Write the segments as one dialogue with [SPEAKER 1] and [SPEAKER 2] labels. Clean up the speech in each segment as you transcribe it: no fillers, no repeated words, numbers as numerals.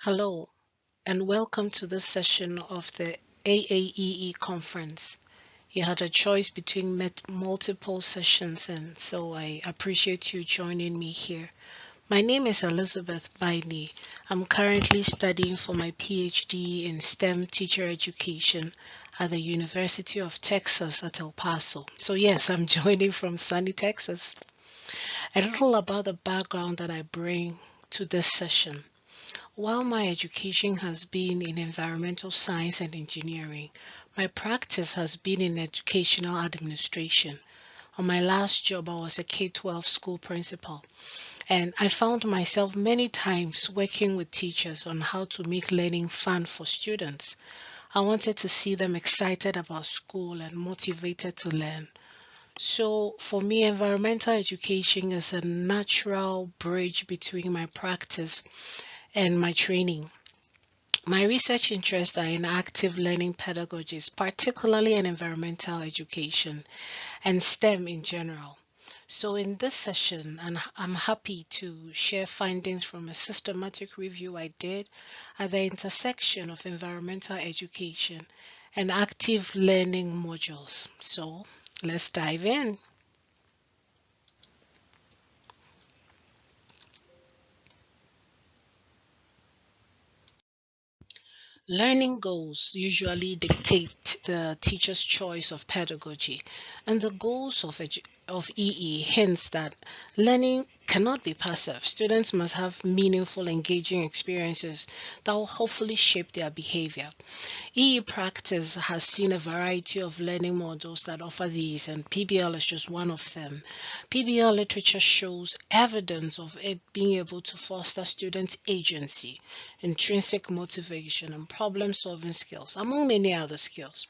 [SPEAKER 1] Hello, and welcome to this session of the AAEE conference. You had a choice between multiple sessions, and so I appreciate you joining me here. My name is Elizabeth Bailey. I'm currently studying for my PhD in STEM teacher education at the University of Texas at El Paso. So, yes, I'm joining from sunny Texas. A little about the background that I bring to this session. While my education has been in environmental science and engineering, my practice has been in educational administration. On my last job, I was a K-12 school principal, and I found myself many times working with teachers on how to make learning fun for students. I wanted to see them excited about school and motivated to learn. So, for me, environmental education is a natural bridge between my practice and my training. My research interests are in active learning pedagogies, particularly in environmental education and STEM in general. So, in this session, and I'm happy to share findings from a systematic review I did at the intersection of environmental education and active learning modules. So, let's dive in. Learning goals usually dictate the teacher's choice of pedagogy, and the goals of EE hints that learning cannot be passive. Students must have meaningful, engaging experiences that will hopefully shape their behavior. EE practice has seen a variety of learning models that offer these, and PBL is just one of them. PBL literature shows evidence of it being able to foster students' agency, intrinsic motivation, and problem solving skills, among many other skills.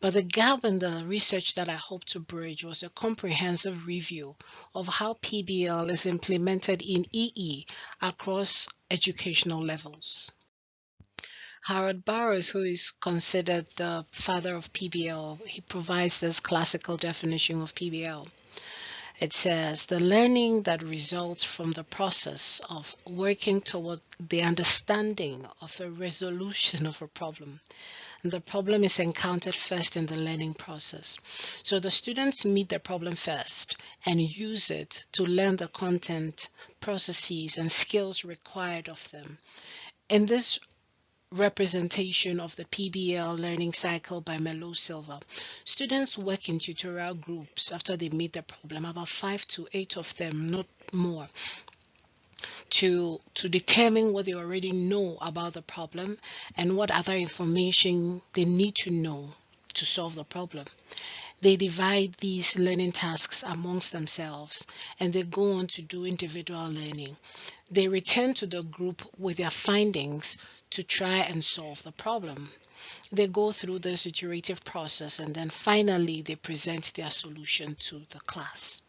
[SPEAKER 1] But the gap in the research that I hope to bridge was a comprehensive review of how PBL is implemented in EE across educational levels. Howard Burroughs, who is considered the father of PBL, he provides this classical definition of PBL. It says the learning that results from the process of working toward the understanding of a resolution of a problem. And the problem is encountered first in the learning process. So the students meet the problem first and use it to learn the content, processes, and skills required of them. In this representation of the PBL learning cycle by Melo Silva, students work in tutorial groups after they meet the problem, about 5 to 8 of them, not more, to determine what they already know about the problem and what other information they need to know to solve the problem. They divide these learning tasks amongst themselves and they go on to do individual learning. They return to the group with their findings to try and solve the problem. They go through this iterative process and then finally they present their solution to the class.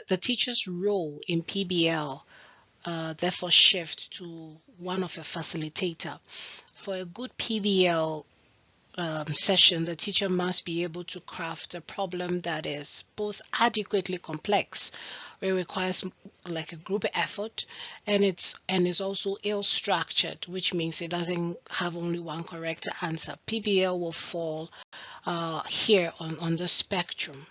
[SPEAKER 1] The teacher's role in PBL therefore shift to one of a facilitator. For a good PBL session, the teacher must be able to craft a problem that is both adequately complex, it requires like a group effort, and it's also ill structured, which means it doesn't have only one correct answer. PBL will fall here on the spectrum.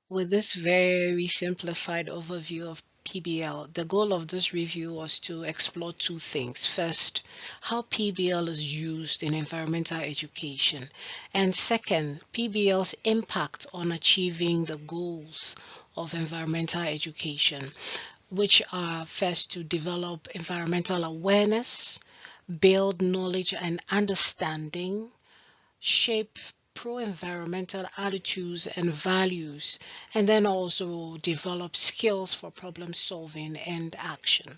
[SPEAKER 1] With this very simplified overview of PBL, the goal of this review was to explore two things. First, how PBL is used in environmental education, and second, PBL's impact on achieving the goals of environmental education, which are first to develop environmental awareness, build knowledge and understanding, shape pro-environmental attitudes and values, and then also develop skills for problem solving and action.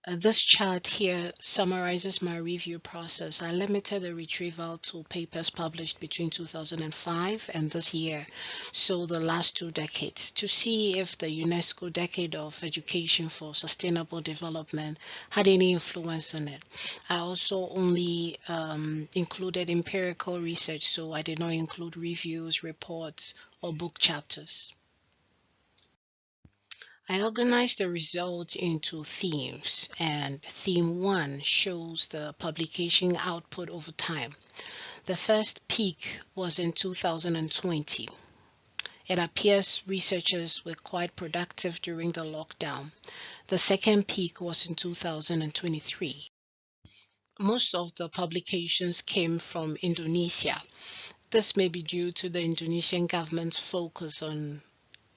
[SPEAKER 1] This chart here summarizes my review process. I limited the retrieval to papers published between 2005 and this year, so the last 2 decades, to see if the UNESCO Decade of Education for Sustainable Development had any influence on it. I also only included empirical research, so I did not include reviews, reports, or book chapters. I organized the results into themes, and theme 1 shows the publication output over time. The first peak was in 2020. It appears researchers were quite productive during the lockdown. The second peak was in 2023. Most of the publications came from Indonesia. This may be due to the Indonesian government's focus on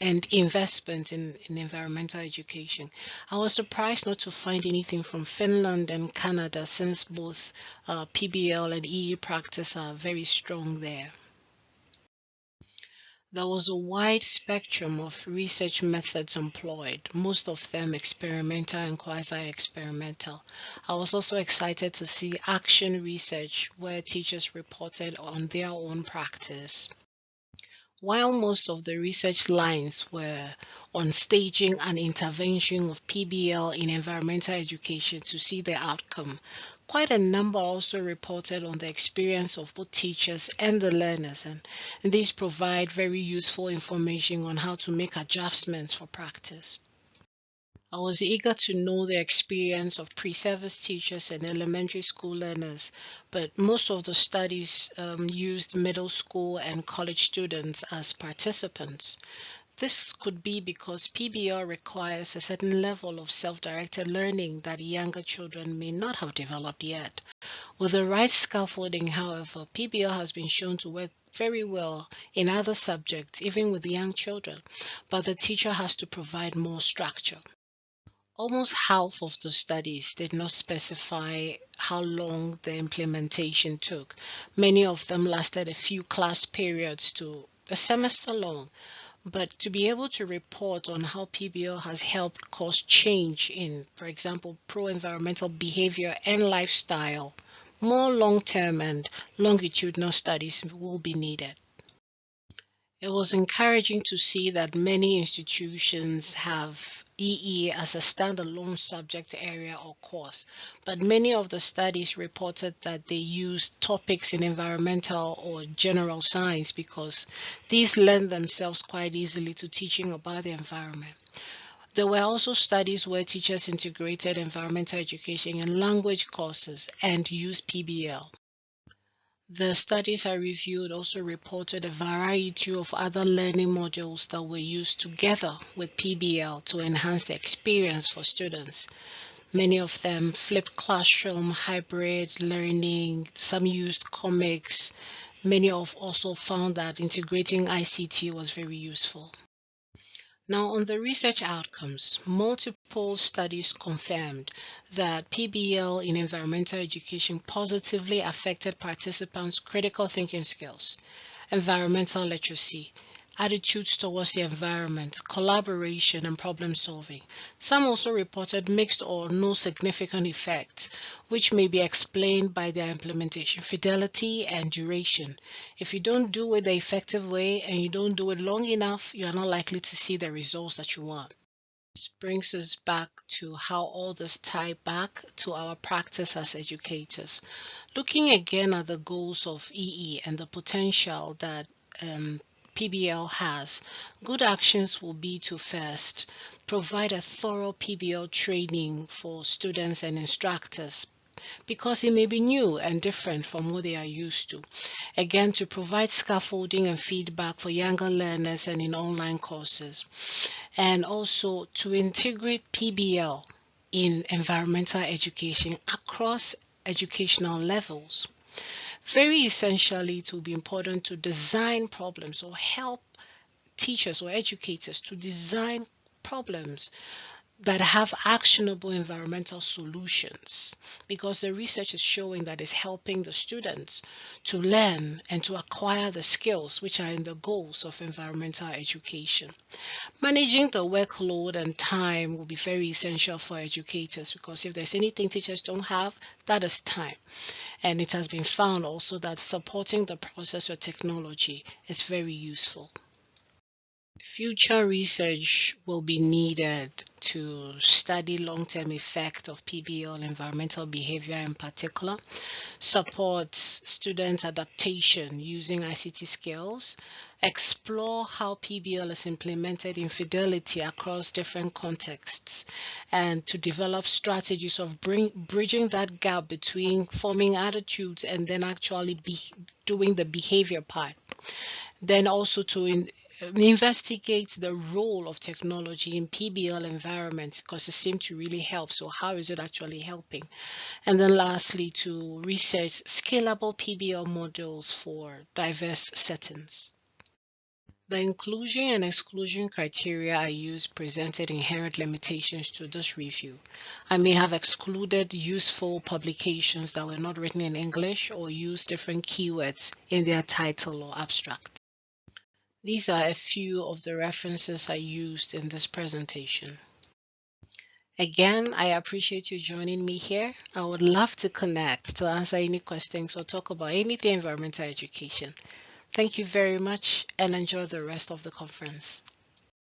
[SPEAKER 1] and investment in environmental education. I was surprised not to find anything from Finland and Canada since both PBL and EE practice are very strong there. There was a wide spectrum of research methods employed, most of them experimental and quasi-experimental. I was also excited to see action research where teachers reported on their own practice. While most of the research lines were on staging an intervention of PBL in environmental education to see the outcome, quite a number also reported on the experience of both teachers and the learners, and these provide very useful information on how to make adjustments for practice. I was eager to know the experience of pre-service teachers and elementary school learners, but most of the studies used middle school and college students as participants. This could be because PBL requires a certain level of self-directed learning that younger children may not have developed yet. With the right scaffolding, however, PBL has been shown to work very well in other subjects, even with young children, but the teacher has to provide more structure. Almost half of the studies did not specify how long the implementation took. Many of them lasted a few class periods to a semester long. But to be able to report on how PBL has helped cause change in, for example, pro-environmental behavior and lifestyle, more long-term and longitudinal studies will be needed. It was encouraging to see that many institutions have EE as a standalone subject area or course, but many of the studies reported that they used topics in environmental or general science because these lend themselves quite easily to teaching about the environment. There were also studies where teachers integrated environmental education in language courses and used PBL. The studies I reviewed also reported a variety of other learning modules that were used together with PBL to enhance the experience for students. Many of them flipped classroom, hybrid learning, some used comics. Many of also found that integrating ICT was very useful. Now, on the research outcomes, multiple studies confirmed that PBL in environmental education positively affected participants' critical thinking skills, environmental literacy, attitudes towards the environment, collaboration, and problem solving. Some also reported mixed or no significant effects, which may be explained by their implementation fidelity and duration. If you don't do it the effective way and you don't do it long enough, you are not likely to see the results that you want. This brings us back to how all this ties back to our practice as educators. Looking again at the goals of EE and the potential that PBL has, good actions will be to first provide a thorough PBL training for students and instructors because it may be new and different from what they are used to. Again, to provide scaffolding and feedback for younger learners and in online courses. And also to integrate PBL in environmental education across educational levels. Very essentially, it will be important to design problems or help teachers or educators to design problems that have actionable environmental solutions because the research is showing that it's helping the students to learn and to acquire the skills which are in the goals of environmental education. Managing the workload and time will be very essential for educators because if there's anything teachers don't have, that is time. And it has been found also that supporting the process with technology is very useful. Future research will be needed to study long-term effect of PBL on environmental behavior in particular, supports student adaptation using ICT skills, explore how PBL is implemented in fidelity across different contexts, and to develop strategies of bridging that gap between forming attitudes and then actually doing the behavior part. Then also to investigate the role of technology in PBL environments because it seemed to really help. So how is it actually helping? And then lastly, to research scalable PBL models for diverse settings. The inclusion and exclusion criteria I used presented inherent limitations to this review. I may have excluded useful publications that were not written in English or used different keywords in their title or abstract. These are a few of the references I used in this presentation. Again, I appreciate you joining me here. I would love to connect to answer any questions or talk about anything environmental education. Thank you very much and enjoy the rest of the conference.